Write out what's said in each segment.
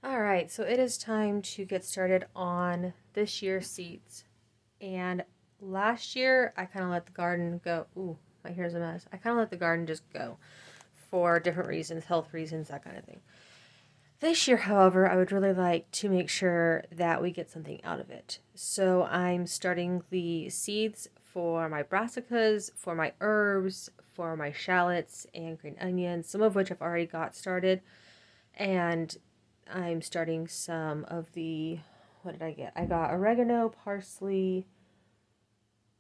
All right, so it is time to get started on this year's seeds. And last year, I kind of let the garden go. Ooh, my hair's a mess. I kind of let the garden just go for different reasons, health reasons, that kind of thing. This year, however, I would really like to make sure that we get something out of it. So I'm starting the seeds for my brassicas, for my herbs, for my shallots and green onions, some of which I've already got started. And I'm starting some of the, what did I get? I got oregano, parsley,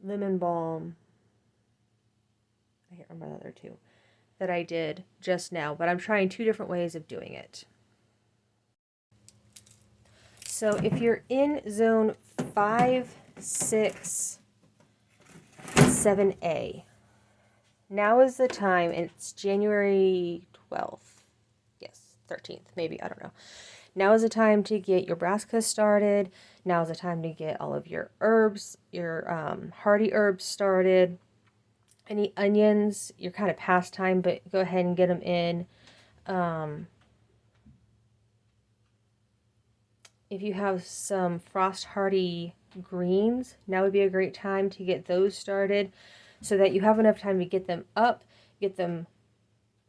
lemon balm. I can't remember the other two that I did just now, but I'm trying two different ways of doing it. So if you're in zone 5, 6, 7A, now is the time, and it's January 12th. Yes, 13th, maybe, I don't know. Now is the time to get your brassicas started. Now is the time to get all of your herbs, your hardy herbs started. Any onions, you're kind of past time, but go ahead and get them in. If you have some frost hardy greens, now would be a great time to get those started so that you have enough time to get them up, get them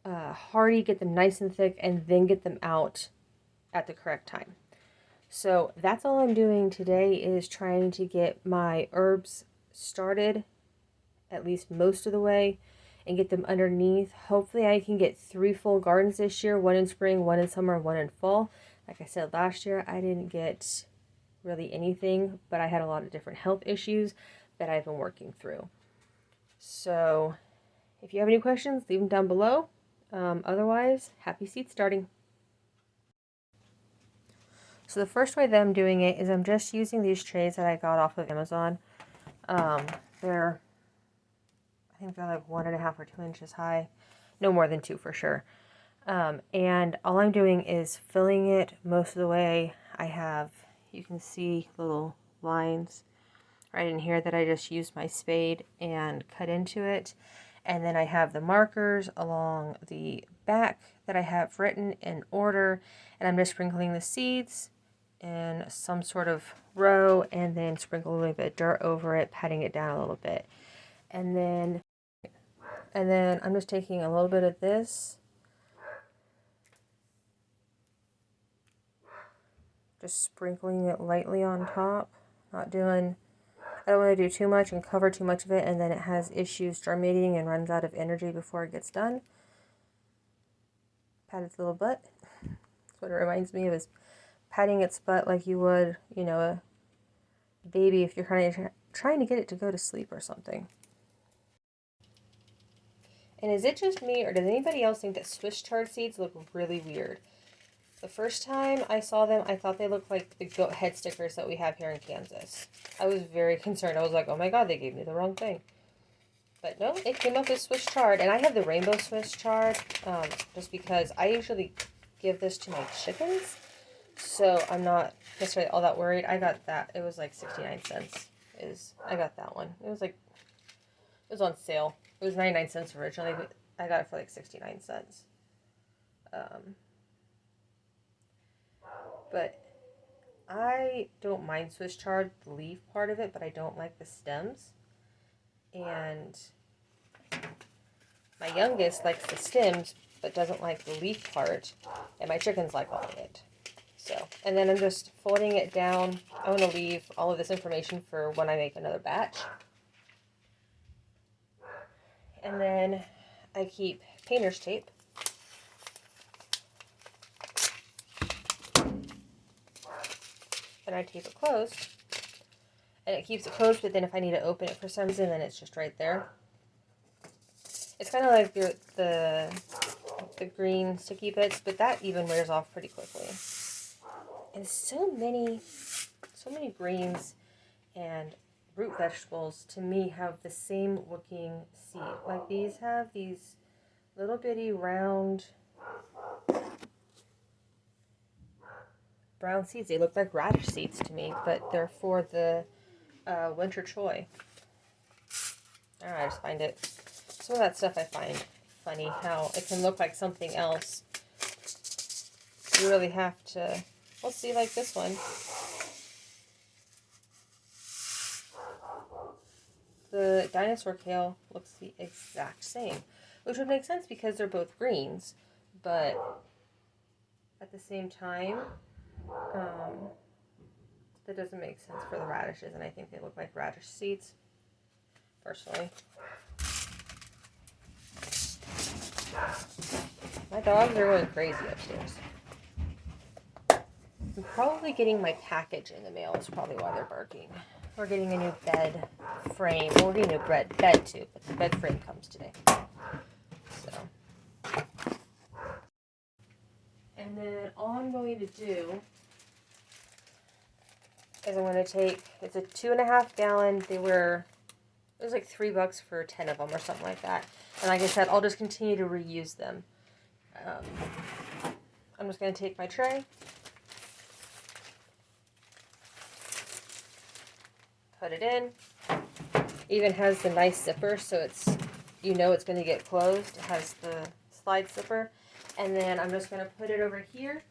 hardy, get them nice and thick, and then get them out at the correct time. So that's all I'm doing today, is trying to get my herbs started at least most of the way and get them underneath. Hopefully I can get 3 full gardens this year, one in spring, one in summer, one in fall. Like I said, last year I didn't get really anything, but I had a lot of different health issues that I've been working through. So if you have any questions, leave them down below. Otherwise, happy seed starting. So the first way that I'm doing it is I'm just using these trays that I got off of Amazon. They're, I think they're like 1.5 or 2 inches high. No more than 2 for sure. And all I'm doing is filling it most of the way. I have, you can see little lines right in here that I just used my spade and cut into it. And then I have the markers along the back that I have written in order. And I'm just sprinkling the seeds in some sort of row and then sprinkle a little bit of dirt over it, patting it down a little bit. And then I'm just taking a little bit of this, just sprinkling it lightly on top. I don't want to do too much and cover too much of it, and then it has issues germinating and runs out of energy before it gets done. Pat its little butt. That's what it reminds me of, is patting its butt like you would, a baby if you're trying to get it to go to sleep or something. And is it just me, or does anybody else think that Swiss chard seeds look really weird? The first time I saw them, I thought they looked like the goat head stickers that we have here in Kansas. I was very concerned. I was like, oh my god, they gave me the wrong thing. But no, it came up as Swiss chard. And I have the rainbow Swiss chard, just because I usually give this to my chickens. So I'm not necessarily all that worried. I got that. It was like 69 cents. I got that one. It was on sale. It was 99 cents originally, but I got it for like 69 cents. But I don't mind Swiss chard, the leaf part of it, but I don't like the stems. And my youngest likes the stems, but doesn't like the leaf part. And my chickens like all of it. So, and then I'm just folding it down. I'm going to leave all of this information for when I make another batch. And then I keep painter's tape. And I tape it closed. And it keeps it closed, but then if I need to open it for some reason, then it's just right there. It's kind of like the green sticky bits, but that even wears off pretty quickly. And so many greens and root vegetables, to me, have the same looking seed. Like these have these little bitty round brown seeds. They look like radish seeds to me, but they're for the winter choy. I don't know, I just find it, some of that stuff I find funny, how it can look like something else. You really have to Let's see, like this one. The dinosaur kale looks the exact same, which would make sense because they're both greens, but at the same time, that doesn't make sense for the radishes, and I think they look like radish seeds, personally. My dogs are going crazy upstairs. I'm probably getting my package in the mail is probably why they're barking. We're getting a new bed frame. Well, we're getting a new bed too, but the bed frame comes today. So. And then all I'm going to do is I'm going to take, it's a 2.5 gallon. It was like $3 for 10 of them or something like that. And like I said, I'll just continue to reuse them. I'm just going to take my tray, put it in. Even has the nice zipper, so it's, you know, it's going to get closed. It has the slide zipper. And then I'm just going to put it over here.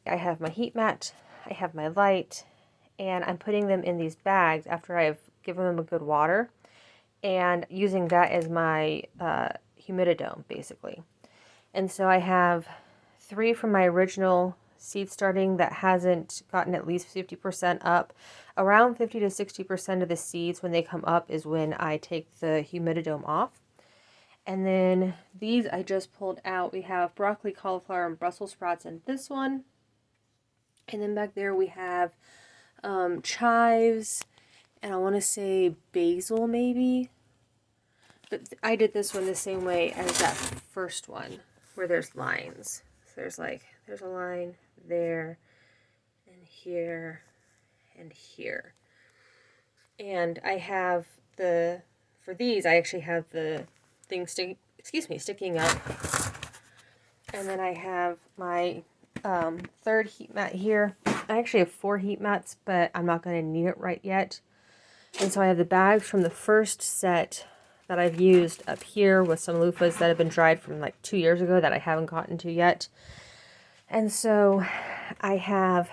I have my heat mat, I have my light, and I'm putting them in these bags after I've given them a good water, and using that as my humididome, basically. And so I have 3 from my original seed starting that hasn't gotten at least 50% up. Around 50 to 60% of the seeds, when they come up, is when I take the humididome off. And then these I just pulled out. We have broccoli, cauliflower, and Brussels sprouts in this one. And then back there we have chives, and I want to say basil maybe. But I did this one the same way as that first one, where there's lines. So there's a line there, and here, and here. And I have for these, I actually have the thing sticking up. And then I have my third heat mat here. I actually have 4 heat mats, but I'm not going to need it right yet. And so I have the bags from the first set that I've used up here with some loofahs that have been dried from like 2 years ago that I haven't gotten to yet. And so I have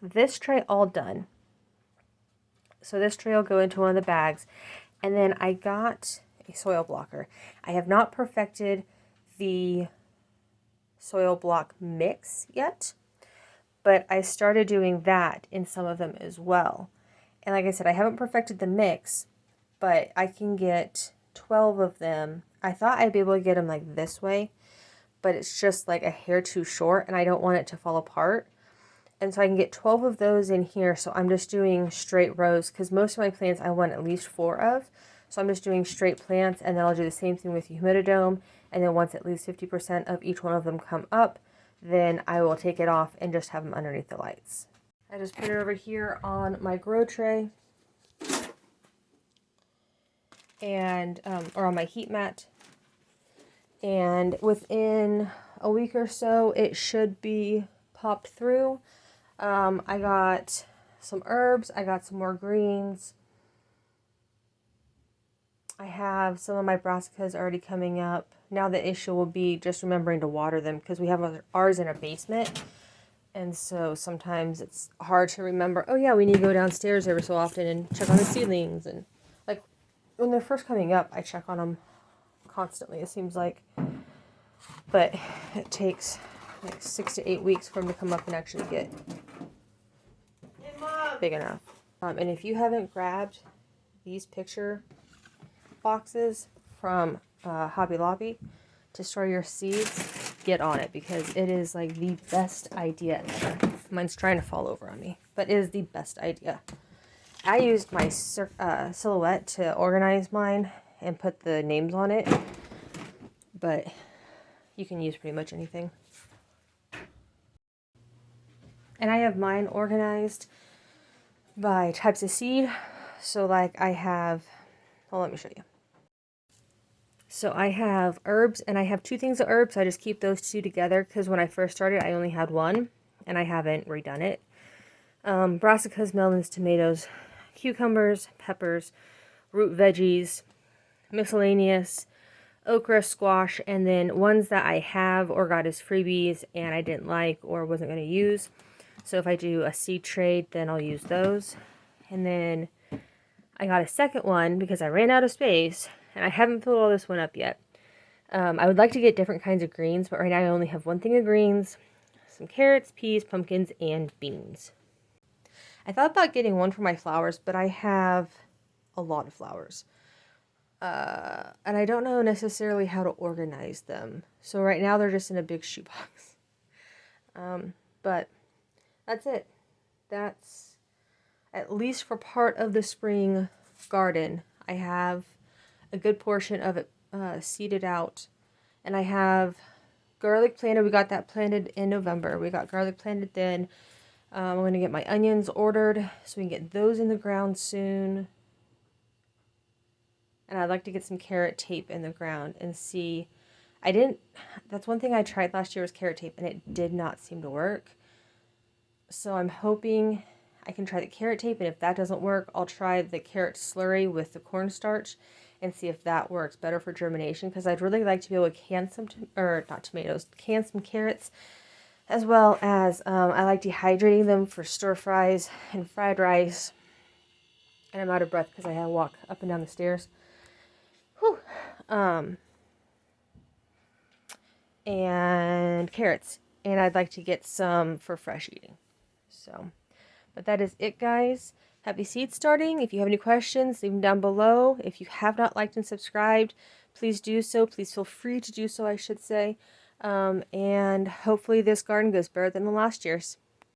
this tray all done. So this tray will go into one of the bags. And then I got a soil blocker. I have not perfected the soil block mix yet, but I started doing that in some of them as well. And like I said, I haven't perfected the mix, but I can get 12 of them. I thought I'd be able to get them like this way, but it's just like a hair too short, and I don't want it to fall apart. And so I can get 12 of those in here. So I'm just doing straight rows, because most of my plants I want at least 4 of. So I'm just doing straight plants, and then I'll do the same thing with the humididome. And then once at least 50% of each one of them come up, then I will take it off and just have them underneath the lights. I just put it over here on my grow tray, and or on my heat mat. And within a week or so, it should be popped through. I got some herbs. I got some more greens. I have some of my brassicas already coming up. Now the issue will be just remembering to water them, because we have ours in a basement. And so sometimes it's hard to remember, oh yeah, we need to go downstairs every so often and check on the seedlings. And like when they're first coming up, I check on them constantly, it seems like. But it takes like 6 to 8 weeks for them to come up and actually get big enough. And if you haven't grabbed these picture boxes from Hobby Lobby to store your seeds, get on it, because it is like the best idea ever. Mine's trying to fall over on me, but it is the best idea. I used my silhouette to organize mine and put the names on it, but you can use pretty much anything. And I have mine organized by types of seed. So like I have, well, let me show you. So I have herbs, and I have 2 things of herbs. I just keep those 2 together, because when I first started, I only had 1, and I haven't redone it. Brassicas, melons, tomatoes, cucumbers, peppers, root veggies, miscellaneous, okra, squash, and then ones that I have or got as freebies and I didn't like or wasn't going to use. So if I do a seed trade, then I'll use those. And then I got a second one because I ran out of space, and I haven't filled all this one up yet. I would like to get different kinds of greens, but right now I only have one thing of greens, some carrots, peas, pumpkins, and beans. I thought about getting one for my flowers, but I have a lot of flowers. And I don't know necessarily how to organize them. So right now they're just in a big shoebox. But that's it. That's at least for part of the spring garden. I have a good portion of it seeded out. And I have garlic planted. We got that planted in November. We got garlic planted then. I'm going to get my onions ordered so we can get those in the ground soon. And I'd like to get some carrot tape in the ground and see. That's one thing I tried last year was carrot tape, and it did not seem to work. So I'm hoping I can try the carrot tape, and if that doesn't work, I'll try the carrot slurry with the cornstarch and see if that works better for germination, because I'd really like to be able to can some, can some carrots, as well as I like dehydrating them for stir fries and fried rice. And I'm out of breath because I had to walk up and down the stairs. Whew. And carrots. And I'd like to get some for fresh eating. So, but that is it, guys. Happy seed starting. If you have any questions, leave them down below. If you have not liked and subscribed, please do so. Please feel free to do so, I should say. And hopefully this garden goes better than the last year's.